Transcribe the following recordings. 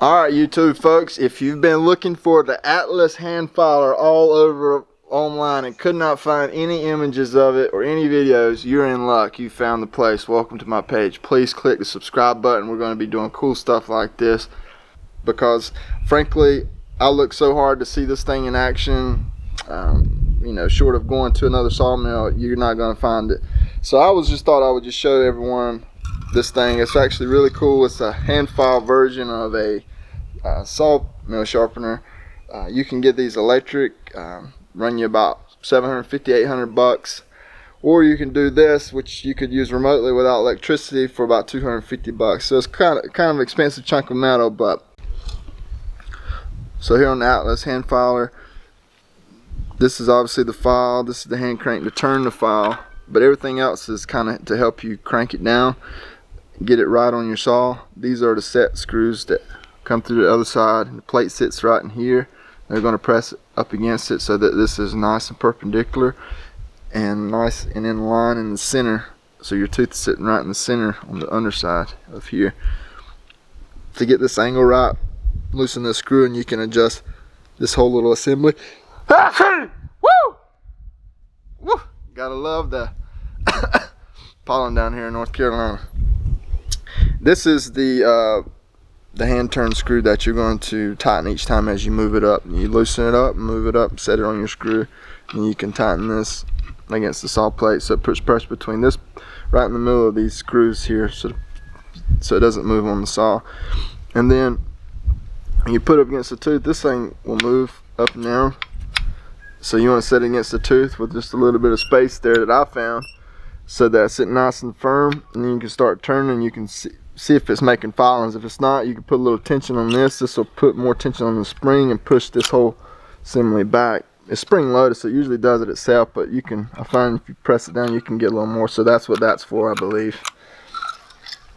Alright YouTube folks, if you've been looking for the Atlas hand filer all over online and could not find any images of it or any videos, you're in luck. You found the place. Welcome to my page. Please click the subscribe button. We're going to be doing cool stuff like this because frankly I look so hard to see this thing in action. You know, short of going to another sawmill, you're not going to find it. So I thought I would just show everyone this thing. It's actually really cool. It's a hand file version of a sawmill sharpener. You can get these electric, run you about $750–800, or you can do this, which you could use remotely without electricity, for about $250. So it's kind of expensive chunk of metal. But so here on the Atlas hand filer, this is obviously the file, this is the hand crank to turn the file, but everything else is kind of to help you crank it down, get it right on your saw. These are the set screws that come through the other side, and the plate sits right in here. They're going to press up against it so that this is nice and perpendicular and nice and in line in the center, so your tooth is sitting right in the center on the underside of here. To get this angle right, loosen the screw and you can adjust this whole little assembly. Woo! Woo! Gotta love the pollen down here in North Carolina. This is the hand turn screw that you're going to tighten each time as you move it up. You loosen it up, move it up, set it on your screw, and you can tighten this against the saw plate so it puts pressure between this right in the middle of these screws here, so it doesn't move on the saw. And then when you put it up against the tooth, this thing will move up and down. So you want to set it against the tooth with just a little bit of space there that I found, so that it's sitting nice and firm, and then you can start turning. You can see if it's making filings. If it's not, you can put a little tension on this. This will put more tension on the spring and push this whole assembly back. It's spring loaded, so it usually does it itself, but I find if you press it down, you can get a little more. So that's what that's for, I believe.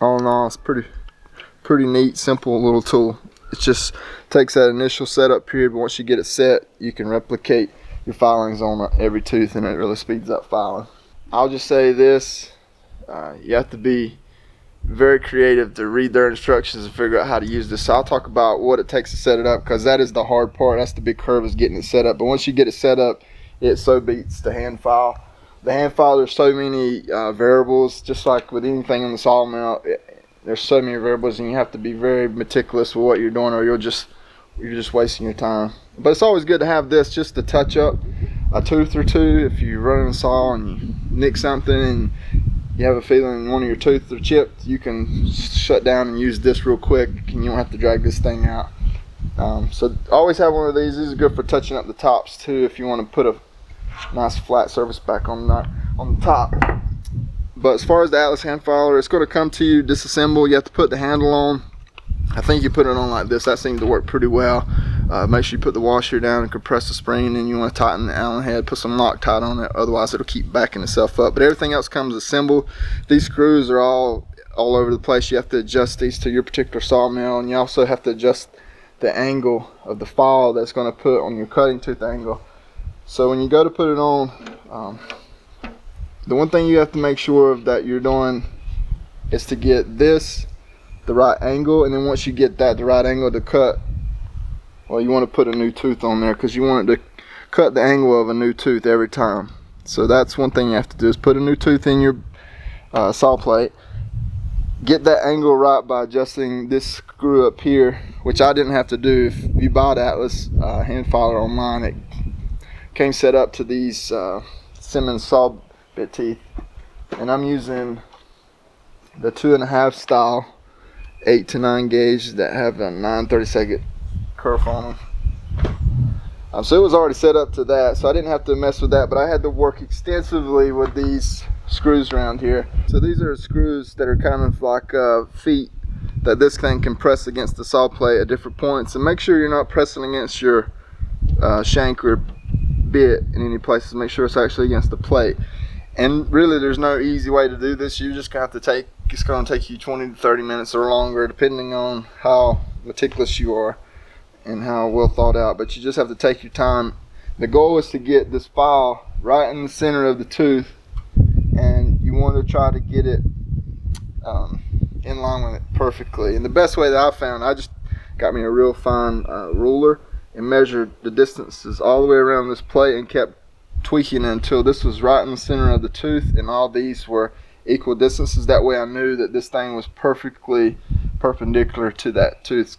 All in all, it's pretty neat, simple little tool. It just takes that initial setup period, but once you get it set, you can replicate your filings on every tooth, and it really speeds up filing. I'll just say this, you have to be very creative to read their instructions and figure out how to use this. So I'll talk about what it takes to set it up, because that is the hard part. That's the big curve, is getting it set up. But once you get it set up, it so beats the hand file. The hand file, there's so many variables, just like with anything in the sawmill. There's so many variables, and you have to be very meticulous with what you're doing, or you're just wasting your time. But it's always good to have this just to touch up a tooth or two. If you're running a saw and you nick something and you have a feeling one of your teeth are chipped, you can shut down and use this real quick, and you don't have to drag this thing out. So always have one of these. These are good for touching up the tops too, if you want to put a nice flat surface back on the top. But as far as the Atlas hand filer, it's going to come to you disassembled. You have to put the handle on. I think you put it on like this. That seemed to work pretty well. Make sure you put the washer down and compress the spring, and then you want to tighten the Allen head, put some Loctite on it, otherwise it'll keep backing itself up. But everything else comes assembled. These screws are all over the place. You have to adjust these to your particular sawmill, and you also have to adjust the angle of the file that's going to put on your cutting tooth angle. So when you go to put it on, the one thing you have to make sure of that you're doing is to get this the right angle, and then once you get that the right angle to cut, well, you want to put a new tooth on there, because you want it to cut the angle of a new tooth every time. So that's one thing you have to do, is put a new tooth in your saw plate. Get that angle right by adjusting this screw up here, which I didn't have to do. If you buy the Atlas hand filer online, it came set up to these Simmons saw bit teeth, and I'm using the 2.5 style 8 to 9 gauge that have a 9/32 kerf on them. So it was already set up to that, so I didn't have to mess with that, but I had to work extensively with these screws around here. So these are screws that are kind of like feet that this thing can press against the saw plate at different points, and make sure you're not pressing against your shank or bit in any places. Make sure it's actually against the plate. And really, there's no easy way to do this. You're just gonna have to it's gonna take you 20 to 30 minutes or longer, depending on how meticulous you are and how well thought out. But you just have to take your time. The goal is to get this file right in the center of the tooth, and you want to try to get it in line with it perfectly. And the best way that I found, got me a real fine ruler and measured the distances all the way around this plate and kept tweaking it until this was right in the center of the tooth and all these were equal distances. That way I knew that this thing was perfectly perpendicular to that tooth.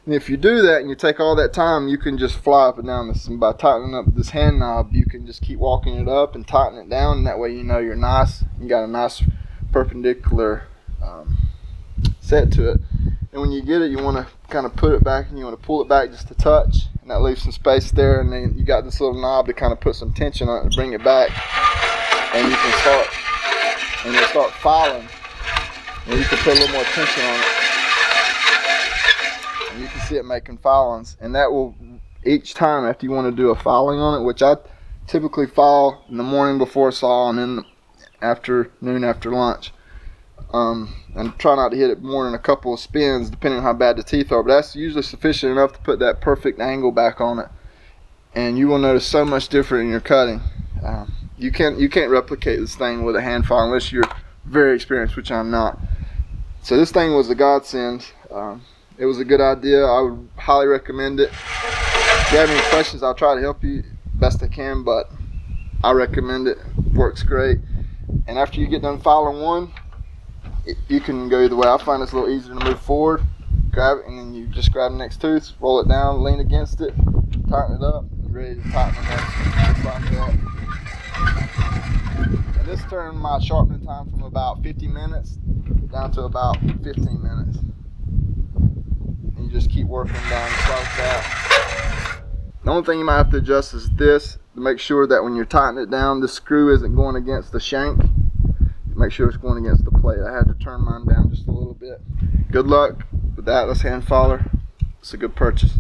And if you do that and you take all that time, you can just fly up and down this. And by tightening up this hand knob, you can just keep walking it up and tighten it down. And that way you know you're nice. You got a nice perpendicular set to it. And when you get it, you want to kind of put it back and you want to pull it back just a touch. And that leaves some space there. And then you got this little knob to kind of put some tension on it and bring it back. And you can start, and you'll start filing. And you can put a little more tension on it. And you can see it making filings, and that will, each time after you want to do a filing on it, which I typically file in the morning before saw and in the afternoon after lunch, and try not to hit it more than a couple of spins depending on how bad the teeth are, but that's usually sufficient enough to put that perfect angle back on it, and you will notice so much different in your cutting. You can't replicate this thing with a hand file unless you're very experienced, which I'm not. So this thing was a godsend. It was a good idea. I would highly recommend it. If you have any questions, I'll try to help you best I can, but I recommend it. Works great. And after you get done filing one, you can go either way. I find it's a little easier to move forward, grab it, and then you just grab the next tooth, roll it down, lean against it, tighten it up, and ready to tighten it up, just like that. And this turned my sharpening time from about 50 minutes down to about 15 minutes. And you just keep working down just like that. The only thing you might have to adjust is this, to make sure that when you're tightening it down, the screw isn't going against the shank. Make sure it's going against the plate. I had to turn mine down just a little bit. Good luck with that. This hand filer. It's a good purchase.